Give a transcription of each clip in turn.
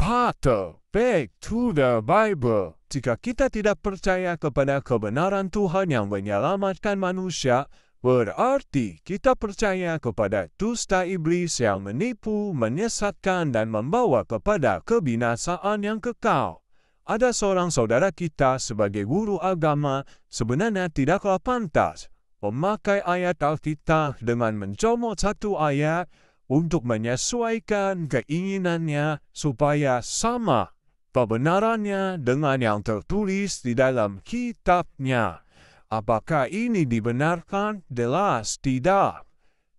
Back to the Bible. Jika kita tidak percaya kepada kebenaran Tuhan yang menyelamatkan manusia, berarti kita percaya kepada dusta iblis yang menipu, menyesatkan, dan membawa kepada kebinasaan yang kekal. Ada seorang saudara kita sebagai guru agama sebenarnya tidaklah pantas memakai ayat Alkitab dengan mencomot satu ayat untuk menyesuaikan keinginannya supaya sama kebenarannya dengan yang tertulis di dalam kitabnya. Apakah ini dibenarkan? Jelas tidak.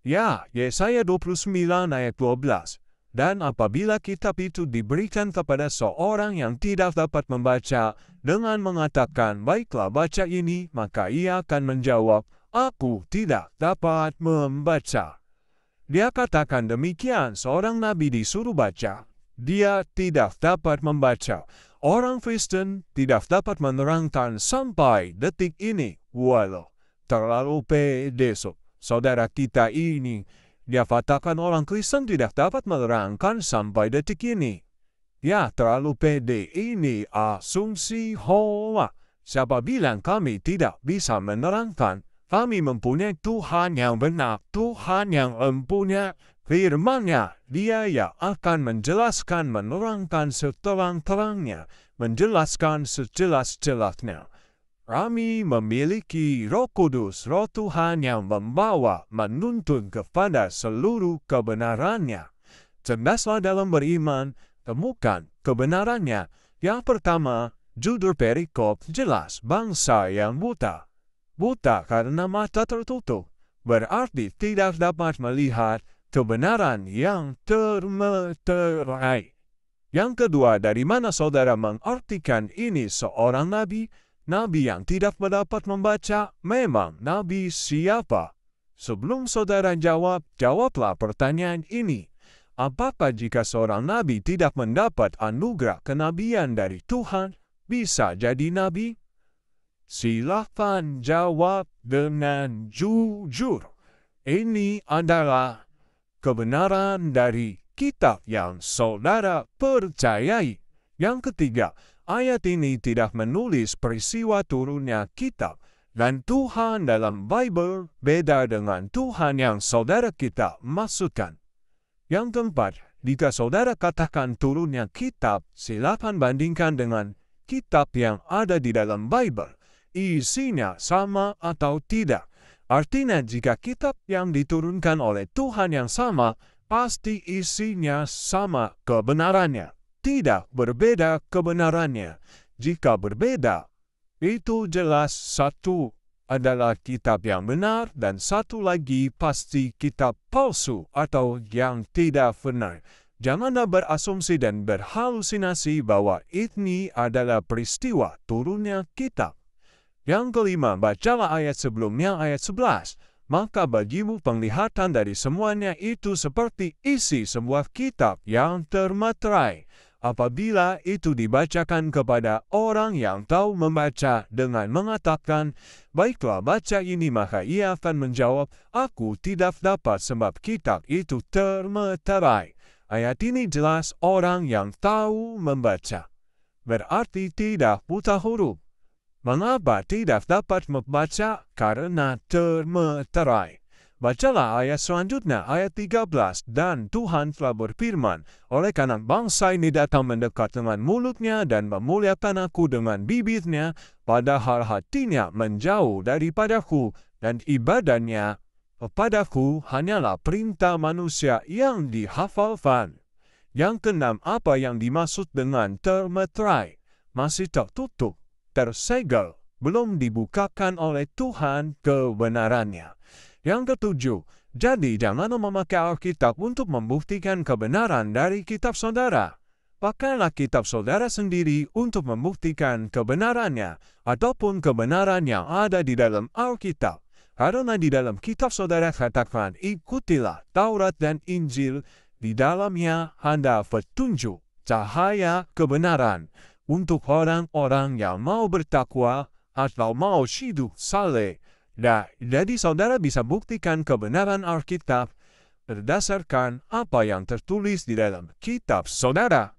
Ya, Yesaya 29 ayat 12. Dan apabila kitab itu diberikan kepada seorang yang tidak dapat membaca dengan mengatakan, baiklah baca ini, maka ia akan menjawab, aku tidak dapat membaca. Dia katakan demikian, seorang nabi disuruh baca. Dia tidak dapat membaca. Orang Kristen tidak dapat menerangkan sampai detik ini. Walau terlalu pede saudara kita ini. Dia katakan orang Kristen tidak dapat menerangkan sampai detik ini. Ya, terlalu pede, ini asumsi hoa. Siapa bilang kami tidak bisa menerangkan? Kami mempunyai Tuhan yang benar, Tuhan yang mempunyai firman-Nya. Dia yang akan menjelaskan, menerangkan seterang-terangnya, menjelaskan sejelas-jelasnya. Kami memiliki Roh Kudus, Roh Tuhan yang membawa, menuntun kepada seluruh kebenarannya. Cerdaslah dalam beriman, temukan kebenarannya. Yang pertama, judul perikop jelas bangsa yang buta. Buta karena mata tertutup, berarti tidak dapat melihat kebenaran yang termeterai. Yang kedua, dari mana saudara mengartikan ini seorang nabi? Nabi yang tidak dapat membaca, memang nabi siapa? Sebelum saudara jawab, jawablah pertanyaan ini. Apakah jika seorang nabi tidak mendapat anugerah kenabian dari Tuhan, bisa jadi nabi? Silakan jawab dengan jujur. Ini adalah kebenaran dari kitab yang saudara percayai. Yang ketiga, ayat ini tidak menulis peristiwa turunnya kitab. Dan Tuhan dalam Bible beda dengan Tuhan yang saudara kita maksudkan. Yang keempat, jika saudara katakan turunnya kitab, silakan bandingkan dengan kitab yang ada di dalam Bible. Isinya sama atau tidak. Artinya jika kitab yang diturunkan oleh Tuhan yang sama, pasti isinya sama kebenarannya. Tidak berbeda kebenarannya. Jika berbeda, itu jelas satu adalah kitab yang benar dan satu lagi pasti kitab palsu atau yang tidak benar. Janganlah berasumsi dan berhalusinasi bahwa ini adalah peristiwa turunnya kitab. Yang kelima, bacalah ayat sebelumnya ayat 11. Maka bagimu penglihatan dari semuanya itu seperti isi sebuah kitab yang termeterai. Apabila itu dibacakan kepada orang yang tahu membaca dengan mengatakan, baiklah baca ini, maka ia akan menjawab, aku tidak dapat sebab kitab itu termeterai. Ayat ini jelas orang yang tahu membaca. Berarti tidak buta huruf. Mengapa tidak dapat membaca? Karena termeterai. Bacalah ayat selanjutnya, ayat 13. Dan Tuhan telah berfirman, oleh karena bangsa ini datang mendekat dengan mulutnya dan memuliakan aku dengan bibirnya, padahal hatinya menjauh daripadaku, dan ibadahnya kepadaku hanyalah perintah manusia yang dihafalkan. Yang keenam, apa yang dimaksud dengan termeterai? Masih tertutup, tersegel, belum dibukakan oleh Tuhan kebenarannya. Yang ketujuh, jadi janganlah memakai Alkitab untuk membuktikan kebenaran dari kitab saudara. Pakailah kitab saudara sendiri untuk membuktikan kebenarannya, ataupun kebenaran yang ada di dalam Alkitab. Karena di dalam kitab saudara katakan, ikutilah Taurat dan Injil, di dalamnya ada petunjuk, cahaya kebenaran, untuk orang-orang yang mau bertakwa atau mau hidup saleh. Jadi saudara bisa buktikan kebenaran Alkitab berdasarkan apa yang tertulis di dalam kitab saudara.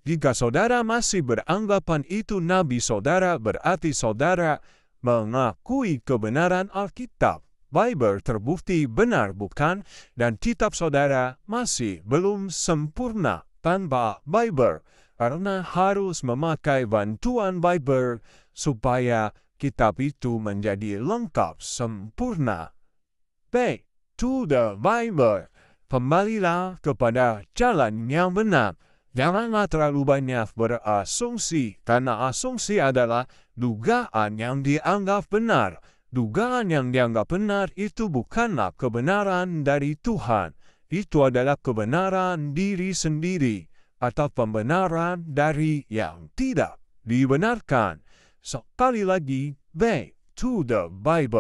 Jika saudara masih beranggapan itu nabi saudara, berarti saudara mengakui kebenaran Alkitab. Bible terbukti benar, bukan? Dan kitab saudara masih belum sempurna tanpa Bible, karena harus memakai bantuan Bible supaya kitab itu menjadi lengkap, sempurna. Back to the Bible. Kembalilah kepada jalan yang benar. Janganlah terlalu banyak berasumsi, karena asumsi adalah dugaan yang dianggap benar. Dugaan yang dianggap benar itu bukanlah kebenaran dari Tuhan. Itu adalah kebenaran diri sendiri, atau pembenaran dari yang tidak dibenarkan. Sekali lagi, back to the Bible.